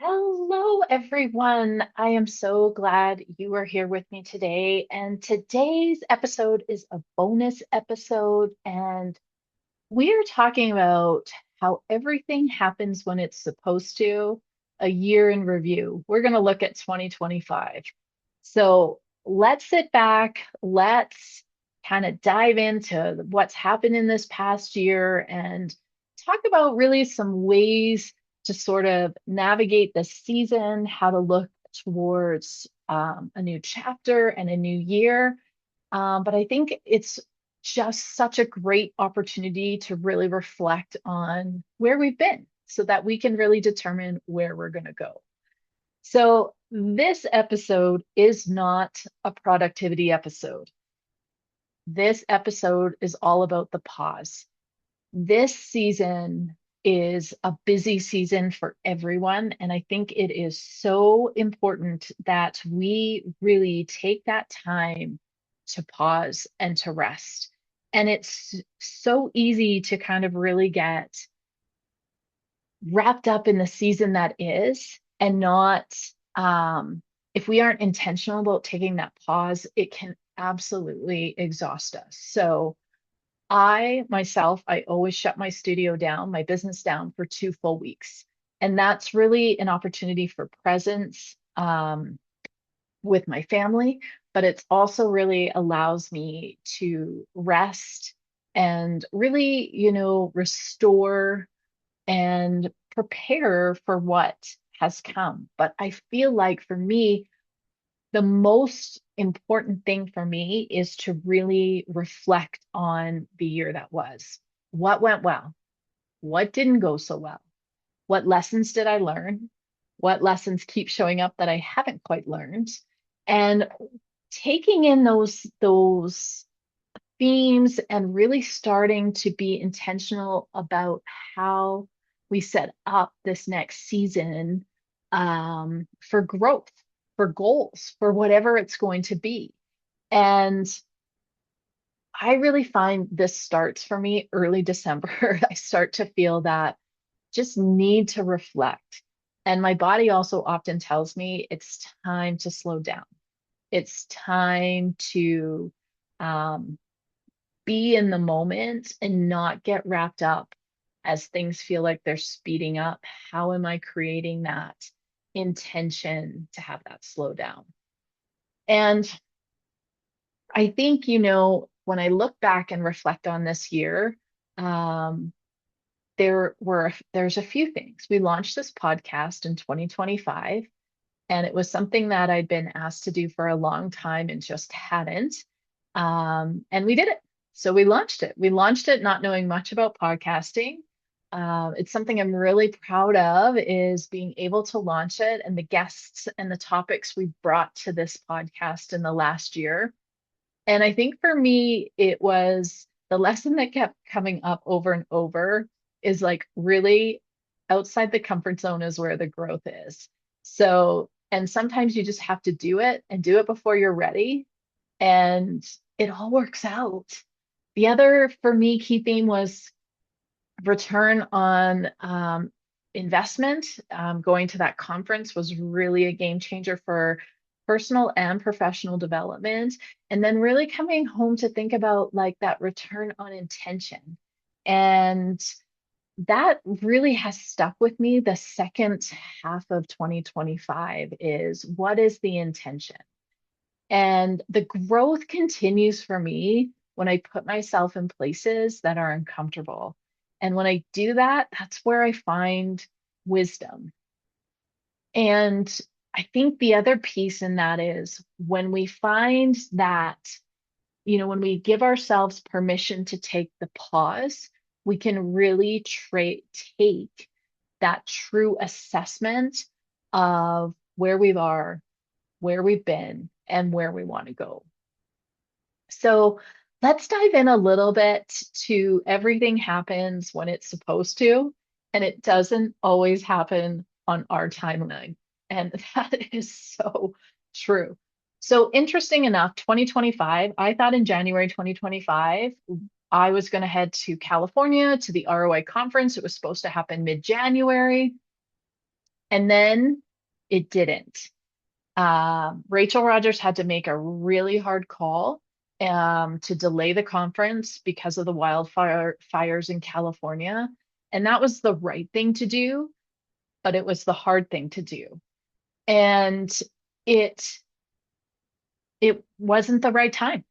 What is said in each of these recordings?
Hello, everyone. I am so glad you are here with me today. And today's episode is a bonus episode. And we are talking about how everything happens when it's supposed to, a year in review. We're going to look at 2025. So let's sit back. Let's kind of dive into what's happened in this past year and talk about really some ways to sort of navigate this season, how to look towards a new chapter and a new year. But I think it's just such a great opportunity to really reflect on where we've been so that we can really determine where we're going to go. So, this episode is not a productivity episode. This episode is all about the pause. This season is a busy season for everyone. And I think it is so important that we really take that time to pause and to rest. And it's so easy to kind of really get wrapped up in the season that is and not, if we aren't intentional about taking that pause, it can absolutely exhaust us. So, I myself, I always shut my studio down, my business down for 2 full weeks. And that's really an opportunity for presence with my family, but it's also really allows me to rest and really, restore and prepare for what has come. But I feel like for me, the most important thing for me is to really reflect on the year that was. What went well? What didn't go so well? What lessons did I learn? What lessons keep showing up that I haven't quite learned? And taking in those themes and really starting to be intentional about how we set up this next season for growth, for goals, for whatever it's going to be. And I really find this starts for me early December. I start to feel that just need to reflect. And my body also often tells me it's time to slow down. It's time to um, be in the moment and not get wrapped up as things feel like they're speeding up. How am I creating that intention to have that slow down? And I think, when I look back and reflect on this year, um, there's a few things. We launched this podcast in 2025, and it was something that I'd been asked to do for a long time and just hadn't. And we did it. So we launched it. We launched it not knowing much about podcasting. It's something I'm really proud of is being able to launch it and the guests and the topics we brought to this podcast in the last year. And I think for me, it was the lesson that kept coming up over and over is like really outside the comfort zone is where the growth is. So, and sometimes you just have to do it and do it before you're ready. And it all works out. The other for me key theme was return on investment. Going to that conference was really a game changer for personal and professional development. And then really coming home to think about like that return on intention. And that really has stuck with me the second half of 2025 is what is the intention? And the growth continues for me when I put myself in places that are uncomfortable. And when I do that, that's where I find wisdom. And I think the other piece in that is when we find that, when we give ourselves permission to take the pause, we can really take that true assessment of where we are, where we've been, and where we want to go. So let's dive in a little bit to everything happens when it's supposed to, and it doesn't always happen on our timeline. And that is so true. So interesting enough, 2025, I thought in January 2025, I was going to head to California to the ROI conference. It was supposed to happen mid-January. And then it didn't. Rachel Rogers had to make a really hard call to delay the conference because of the fires in California. And that was the right thing to do, but it was the hard thing to do. And it it wasn't the right time.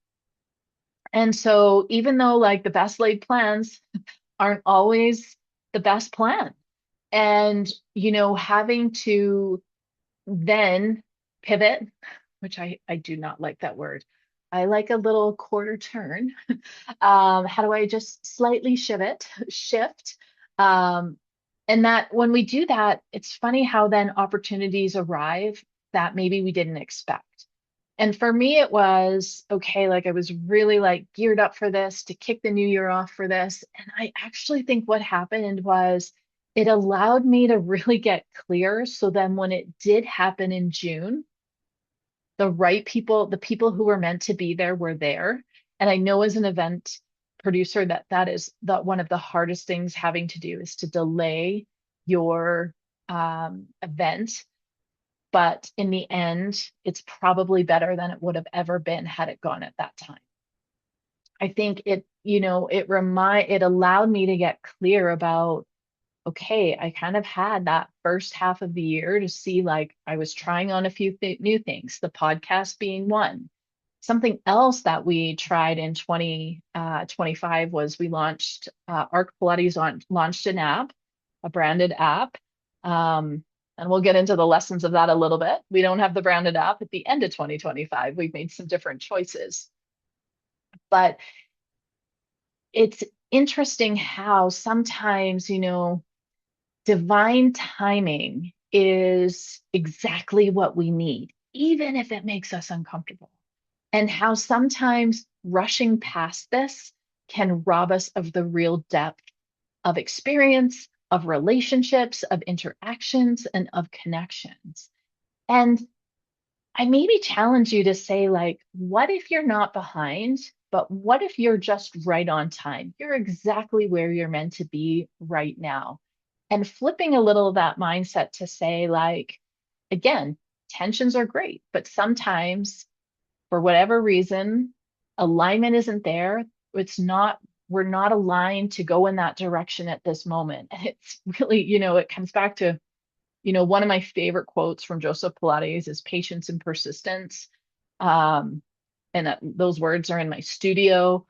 And so even though like the best laid plans aren't always the best plan, and having to then pivot, which I do not like that word. I like a little quarter turn. How do I just slightly shift? Um, and that when we do that, it's funny how then opportunities arrive that maybe we didn't expect. And for me, it was okay, like I was really like geared up for this to kick the new year off for this. And I actually think what happened was it allowed me to really get clear. So then when it did happen in June, the right people, the people who were meant to be there were there. And I know as an event producer that is one of the hardest things having to do is to delay your event. But in the end, it's probably better than it would have ever been had it gone at that time. I think it allowed me to get clear about, okay, I kind of had that first half of the year to see like I was trying on a few new things, the podcast being one. Something else that we tried in 2025 was we launched ARC Pilates launched an app, a branded app. And we'll get into the lessons of that a little bit. We don't have the branded app at the end of 2025. We've made some different choices. But it's interesting how sometimes, divine timing is exactly what we need, even if it makes us uncomfortable. And how sometimes rushing past this can rob us of the real depth of experience, of relationships, of interactions, and of connections. And I maybe challenge you to say, like, what if you're not behind, but what if you're just right on time? You're exactly where you're meant to be right now. And flipping a little of that mindset to say, like, again, tensions are great, but sometimes for whatever reason, alignment isn't there. We're not aligned to go in that direction at this moment. And it's really, it comes back to, one of my favorite quotes from Joseph Pilates is patience and persistence. And those words are in my studio.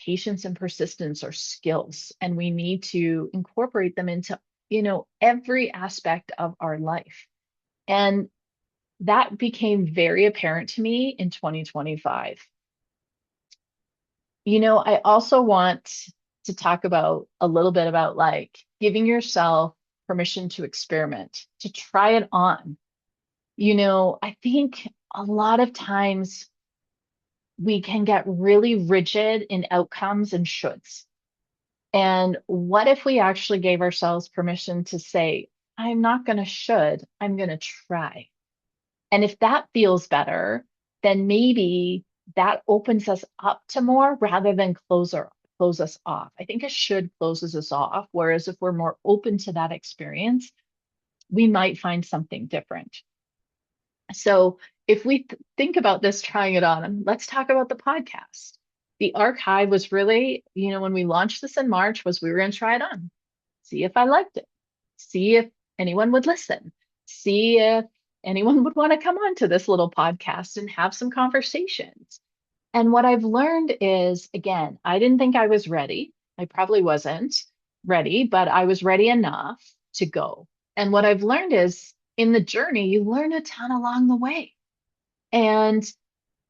Patience and persistence are skills, and we need to incorporate them into, every aspect of our life. And that became very apparent to me in 2025. I also want to talk about a little bit about like giving yourself permission to experiment, to try it on. I think a lot of times we can get really rigid in outcomes and shoulds. And what if we actually gave ourselves permission to say, I'm not going to should, I'm going to try. And if that feels better, then maybe that opens us up to more rather than close us off. I think a should closes us off. Whereas if we're more open to that experience, we might find something different. So if we think about this, trying it on, let's talk about the podcast. The ARC Hive was really, when we launched this in March, was we were going to try it on, see if I liked it, see if anyone would listen, see if anyone would want to come on to this little podcast and have some conversations. And what I've learned is, again, I didn't think I was ready. I probably wasn't ready, but I was ready enough to go. And what I've learned is in the journey, you learn a ton along the way. And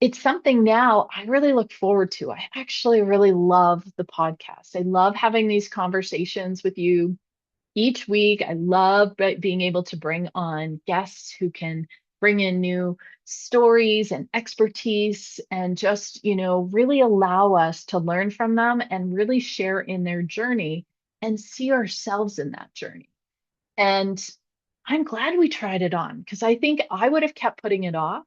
it's something now I really look forward to. I actually really love the podcast. I love having these conversations with you each week. I love being able to bring on guests who can bring in new stories and expertise and just, really allow us to learn from them and really share in their journey and see ourselves in that journey. And I'm glad we tried it on because I think I would have kept putting it off.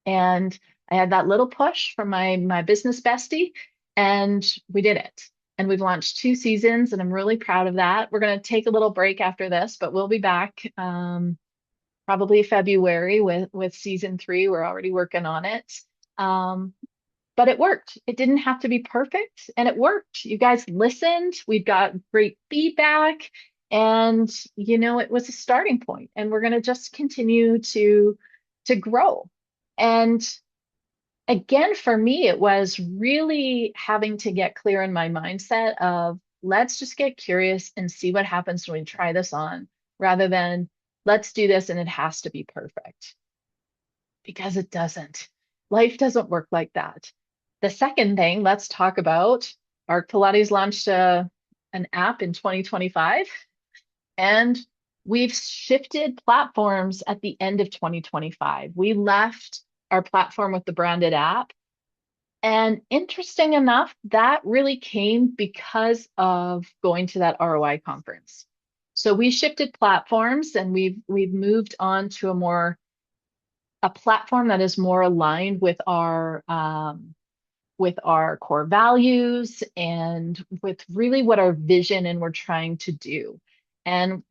And I had that little push from my business bestie, and we did it. and we've launched 2 seasons, and I'm really proud of that. We're going to take a little break after this, but we'll be back probably February with season 3. We're already working on it. Um, but it worked. It didn't have to be perfect, and it worked. You guys listened. We got great feedback, and it was a starting point, and we're going to just continue to grow. And again, for me, it was really having to get clear in my mindset of let's just get curious and see what happens when we try this on, rather than let's do this and it has to be perfect, because it doesn't. Life doesn't work like that. The second thing, let's talk about ARC Pilates launched an app in 2025, and we've shifted platforms at the end of 2025. We left our platform with the branded app. And interesting enough, that really came because of going to that ROI conference. So we shifted platforms, and we've moved on to a platform that is more aligned with our core values and with really what our vision and we're trying to do. And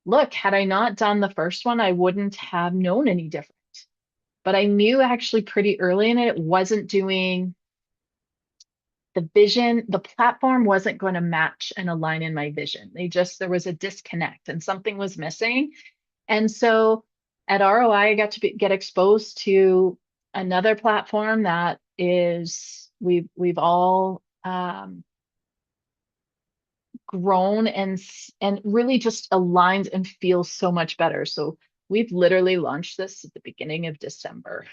look, had I not done the first one, I wouldn't have known any different. But I knew actually pretty early in it wasn't doing the vision, the platform wasn't going to match and align in my vision. There was a disconnect and something was missing. And so at ROI, I got to get exposed to another platform that is, we've all grown and really just aligned and feel so much better. So we've literally launched this at the beginning of December.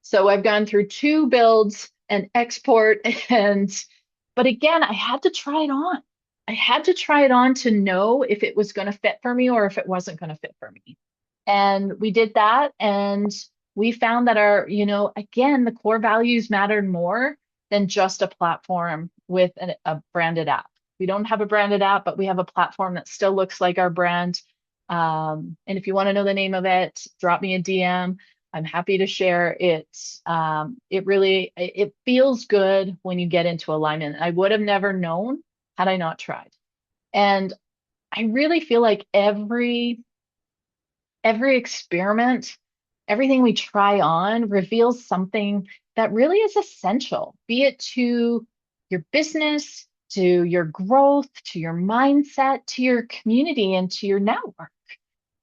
So I've gone through 2 builds and export, but again, I had to try it on. I had to try it on to know if it was going to fit for me or if it wasn't going to fit for me. And we did that, and we found that again, the core values mattered more than just a platform with a branded app. We don't have a branded app, but we have a platform that still looks like our brand. And if you want to know the name of it, drop me a DM. I'm happy to share it. It feels good when you get into alignment. I would have never known had I not tried. And I really feel like every experiment, everything we try on reveals something that really is essential, be it to your business, to your growth, to your mindset, to your community, and to your network.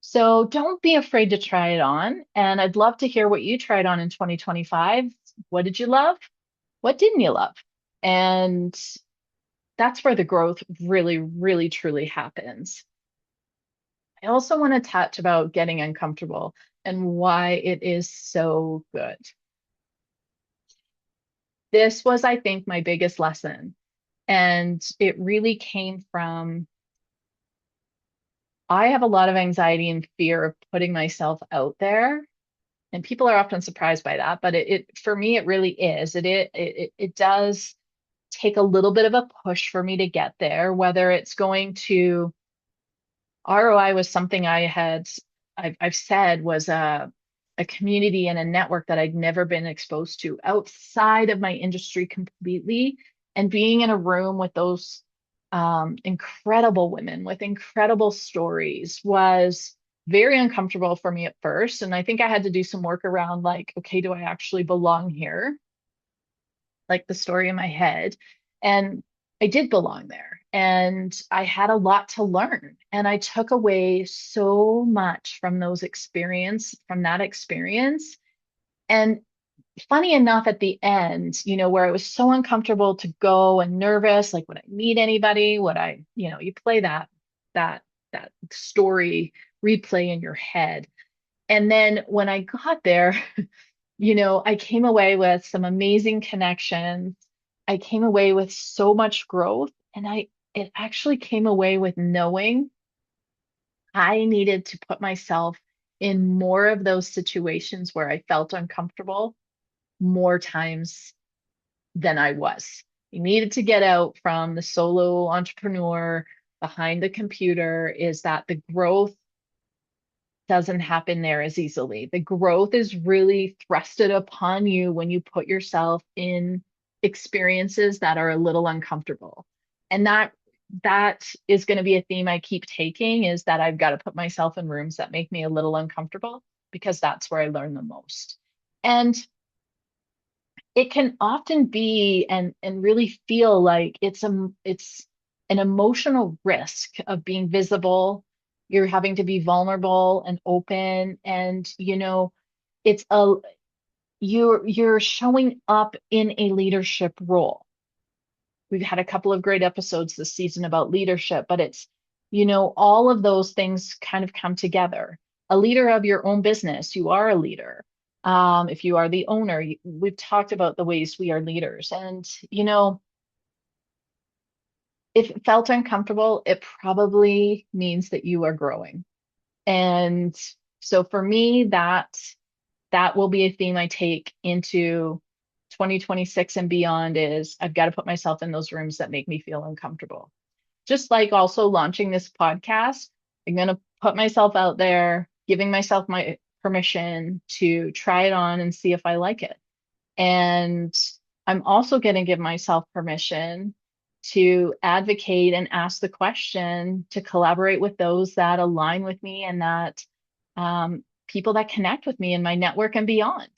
So don't be afraid to try it on. And I'd love to hear what you tried on in 2025. What did you love? What didn't you love? And that's where the growth really, really, truly happens. I also want to touch about getting uncomfortable and why it is so good. This was, I think, my biggest lesson. And it really came from, I have a lot of anxiety and fear of putting myself out there. And people are often surprised by that, but for me, it really is. It does take a little bit of a push for me to get there, whether it's going to ROI was something I've said was a community and a network that I'd never been exposed to outside of my industry completely. And being in a room with those incredible women with incredible stories was very uncomfortable for me at first. And I think I had to do some work around like, okay, do I actually belong here? Like the story in my head. And I did belong there. And I had a lot to learn. And I took away so much from that experience. And funny enough, at the end, where I was so uncomfortable to go and nervous, like would I meet anybody? You play that story replay in your head. And then when I got there, I came away with some amazing connections. I came away with so much growth, and it actually came away with knowing I needed to put myself in more of those situations where I felt uncomfortable more times than I was. I needed to get out from the solo entrepreneur behind the computer, is that the growth doesn't happen there as easily. The growth is really thrusted upon you when you put yourself in experiences that are a little uncomfortable. And that is going to be a theme I keep taking, is that I've got to put myself in rooms that make me a little uncomfortable, because that's where I learn the most. And it can often be and really feel like it's an emotional risk of being visible. You're having to be vulnerable and open, and it's a you're showing up in a leadership role. We've had a couple of great episodes this season about leadership, but it's, all of those things kind of come together. A leader of your own business, you are a leader. If you are the owner, we've talked about the ways we are leaders. And, if it felt uncomfortable, it probably means that you are growing. And so for me, that will be a theme I take into 2026 and beyond, is I've got to put myself in those rooms that make me feel uncomfortable. Just like also launching this podcast, I'm going to put myself out there, giving myself my permission to try it on and see if I like it. And I'm also going to give myself permission to advocate and ask the question, to collaborate with those that align with me, and that people that connect with me in my network and beyond.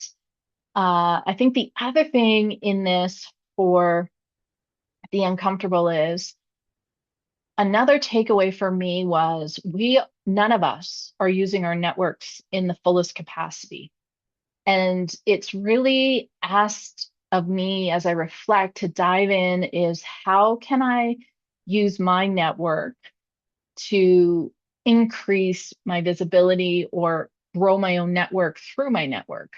I think the other thing in this for the uncomfortable is, another takeaway for me was, none of us are using our networks in the fullest capacity. And it's really asked of me, as I reflect, to dive in, is how can I use my network to increase my visibility or grow my own network through my network?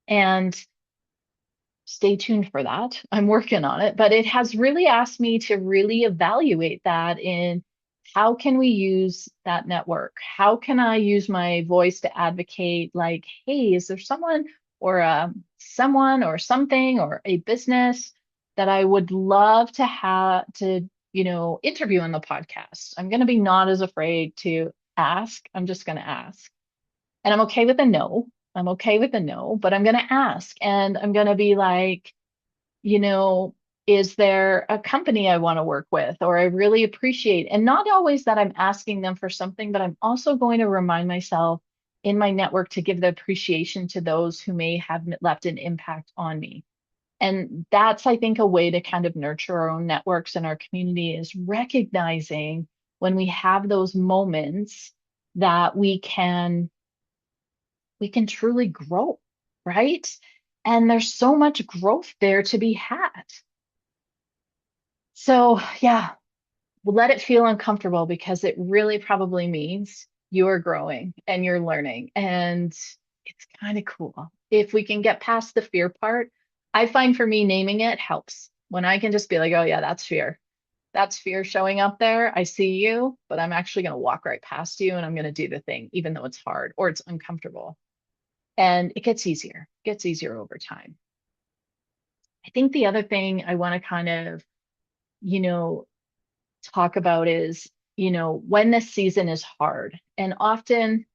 And stay tuned for that. I'm working on it, but it has really asked me to really evaluate that in, how can we use that network? How can I use my voice to advocate, like, hey, is there someone or something or a business that I would love to have to, interview on the podcast? I'm going to be not as afraid to ask. I'm just going to ask. And I'm okay with a no. I'm okay with a no, but I'm going to ask, and I'm going to be like, you know, is there a company I want to work with, or I really appreciate, and not always that I'm asking them for something, but I'm also going to remind myself in my network to give the appreciation to those who may have left an impact on me. And that's, I think, a way to kind of nurture our own networks and our community, is recognizing when we have those moments that we can truly grow, right? And there's so much growth there to be had. So, yeah, we'll let it feel uncomfortable, because it really probably means you're growing and you're learning. And it's kind of cool. If we can get past the fear part, I find for me, naming it helps. When I can just be like, oh, yeah, that's fear. That's fear showing up there. I see you, but I'm actually going to walk right past you, and I'm going to do the thing, even though it's hard or it's uncomfortable. And it gets easier over time. I think the other thing I want to kind of, you know, talk about is, when this season is hard, and often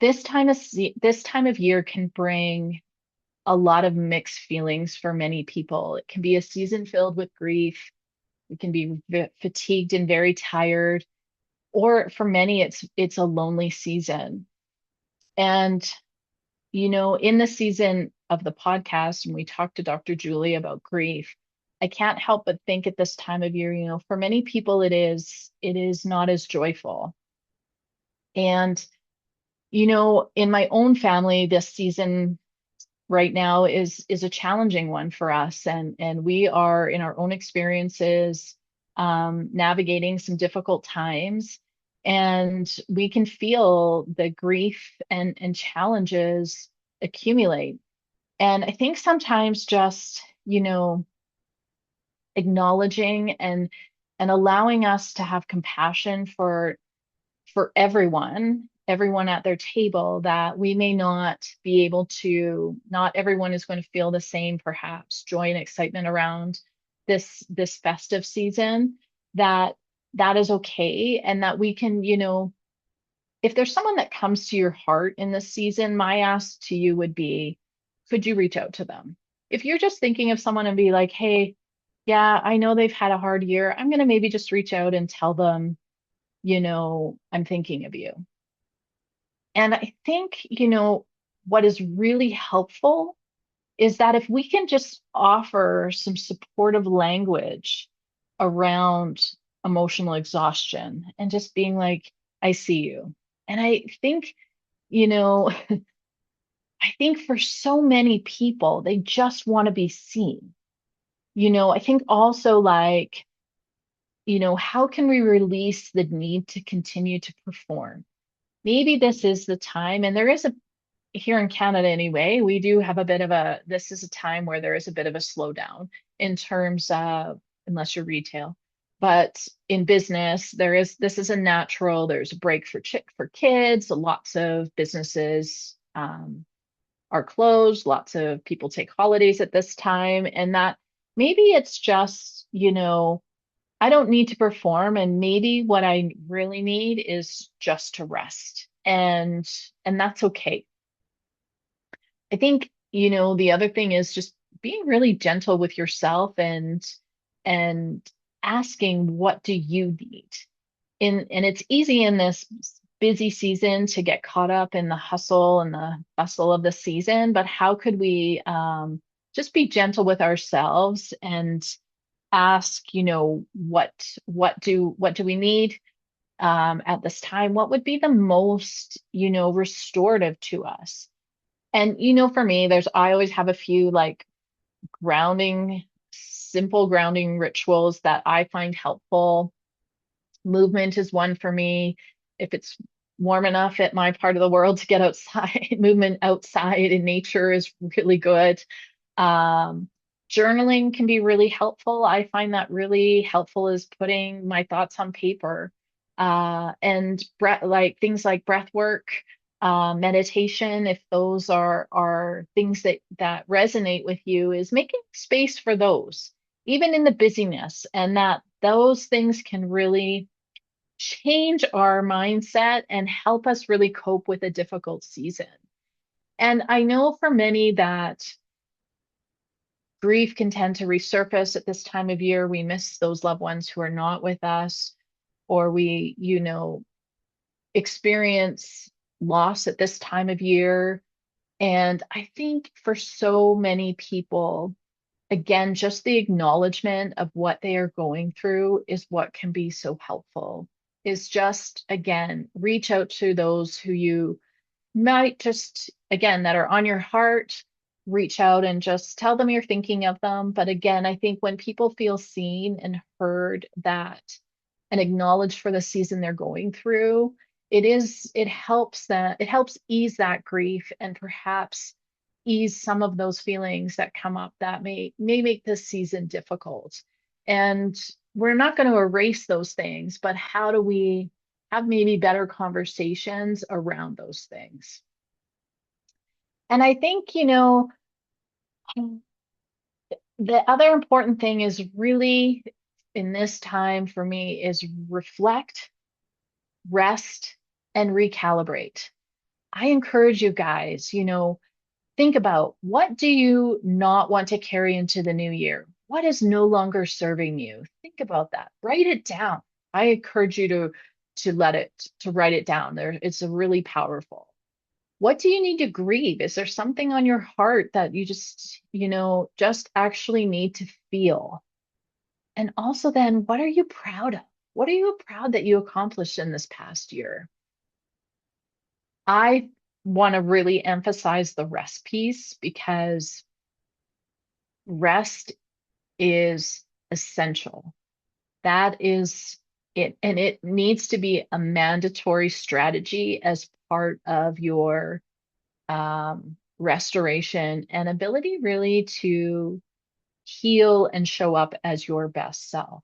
this time of year can bring a lot of mixed feelings for many people. It can be a season filled with grief. We can be fatigued and very tired, or for many, it's a lonely season. And in the season of the podcast, when we talked to Dr. Julie about grief, I can't help but think at this time of year, for many people, it is not as joyful. And, in my own family, this season right now is a challenging one for us. And we are, in our own experiences, navigating some difficult times. And we can feel the grief and challenges accumulate. And I think sometimes just, acknowledging and allowing us to have compassion for everyone at their table, that we may not be able to, not everyone is going to feel the same, perhaps, joy and excitement around this festive season, that is okay. And that we can, if there's someone that comes to your heart in this season, my ask to you would be, could you reach out to them? If you're just thinking of someone and be like, hey, yeah, I know they've had a hard year. I'm going to maybe just reach out and tell them, I'm thinking of you. And I think, what is really helpful is that if we can just offer some supportive language around emotional exhaustion and just being like, I see you. And I think, you know, I think for so many people, they just want to be seen. I think also like, how can we release the need to continue to perform? Maybe this is the time, and there is a here in Canada anyway, we do have a bit of this is a time where there is a bit of a slowdown in terms of, unless you're retail, but in business, this is a natural, there's a break for kids, lots of businesses are closed, lots of people take holidays at this time, and that maybe it's just, I don't need to perform, and maybe what I really need is just to rest. And that's okay. I think, the other thing is just being really gentle with yourself and asking, what do you need? And it's easy in this busy season to get caught up in the hustle and the bustle of the season, but how could we just be gentle with ourselves and ask, what do we need at this time? What would be the most, restorative to us? And for me, I always have a few like simple grounding rituals that I find helpful. Movement is one for me. If it's warm enough at my part of the world to get outside, movement outside in nature is really good. Um, Journaling can be really helpful. I find that really helpful is putting my thoughts on paper. And like things like breath work, meditation, if those are things that resonate with you, is making space for those, even in the busyness, and that those things can really change our mindset and help us really cope with a difficult season. And I know for many that grief can tend to resurface at this time of year. We miss those loved ones who are not with us, or we, experience loss at this time of year. And I think for so many people, again, just the acknowledgement of what they are going through is what can be so helpful. Is just, again, reach out to those who you might just, again, that are on your heart, reach out and just tell them you're thinking of them. But again, I think when people feel seen and heard that and acknowledged for the season they're going through, it helps ease that grief and perhaps ease some of those feelings that come up that may make this season difficult. And we're not going to erase those things, but how do we have maybe better conversations around those things? And I think, the other important thing is really in this time for me is reflect, rest, and recalibrate. I encourage you guys, think about, what do you not want to carry into the new year? What is no longer serving you? Think about that. Write it down. I encourage you to write it down. It's a really powerful. What do you need to grieve? Is there something on your heart that you just actually need to feel? And also then, what are you proud of? What are you proud that you accomplished in this past year? I want to really emphasize the rest piece because rest is essential. That is it. And it needs to be a mandatory strategy as part of your restoration and ability really to heal and show up as your best self.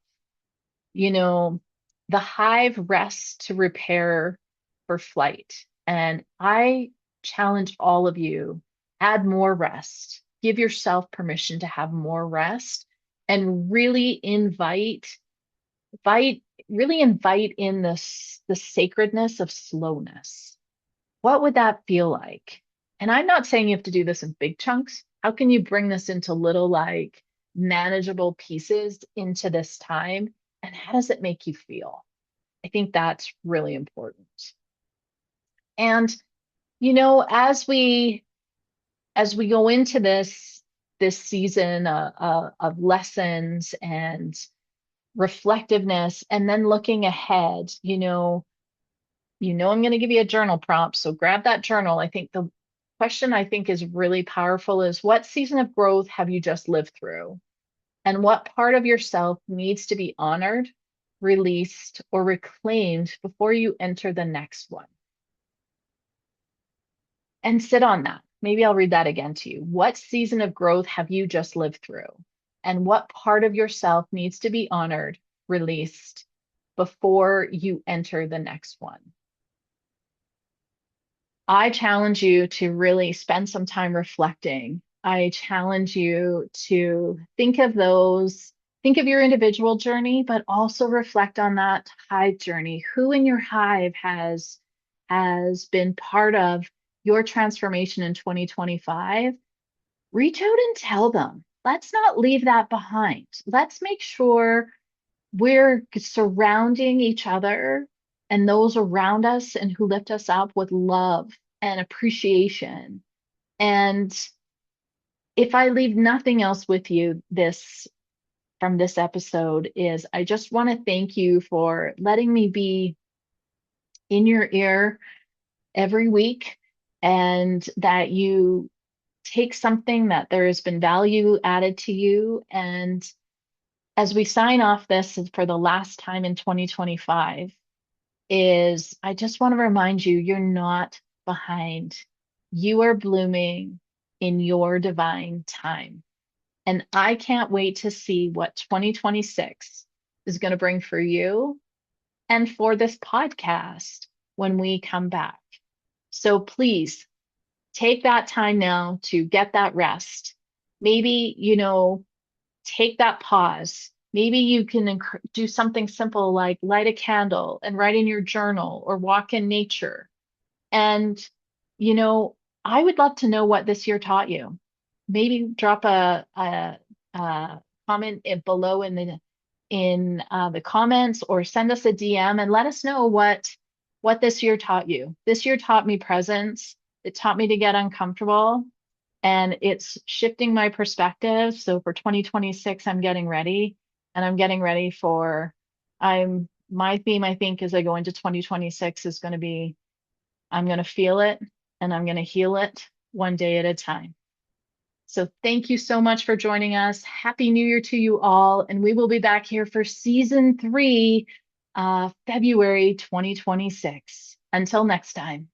You know, the hive rests to repair for flight. And I challenge all of you, add more rest. Give yourself permission to have more rest and invite, really invite in the sacredness of slowness. What would that feel like? And I'm not saying you have to do this in big chunks. How can you bring this into little, like, manageable pieces into this time? And how does it make you feel? I think that's really important. And, as we go into this season of lessons and reflectiveness, and then looking ahead, I'm going to give you a journal prompt, so grab that journal. I think the question I think is really powerful is, what season of growth have you just lived through? And what part of yourself needs to be honored, released, or reclaimed before you enter the next one? And sit on that. Maybe I'll read that again to you. What season of growth have you just lived through? And what part of yourself needs to be honored, released before you enter the next one? I challenge you to really spend some time reflecting. I challenge you to think of your individual journey, but also reflect on that hive journey. Who in your hive has been part of your transformation in 2025? Reach out and tell them. Let's not leave that behind. Let's make sure we're surrounding each other and those around us and who lift us up with love and appreciation. And if I leave nothing else with you from this episode, is I just want to thank you for letting me be in your ear every week, and that you take something that there has been value added to you. And as we sign off this for the last time in 2025, is I just want to remind you, you're not behind. You are blooming in your divine time. And I can't wait to see what 2026 is going to bring for you and for this podcast when we come back. So please take that time now to get that rest. Maybe, take that pause. Maybe you can do something simple like light a candle and write in your journal or walk in nature. And, I would love to know what this year taught you. Maybe drop a comment below in the comments, or send us a DM and let us know what this year taught you. This year taught me presence. It taught me to get uncomfortable, and it's shifting my perspective. So for 2026, I'm getting ready, and I'm getting ready my theme, I think, as I go into 2026 is going to be, I'm going to feel it and I'm going to heal it one day at a time. So thank you so much for joining us. Happy New Year to you all. And we will be back here for season 3, February 2026. Until next time.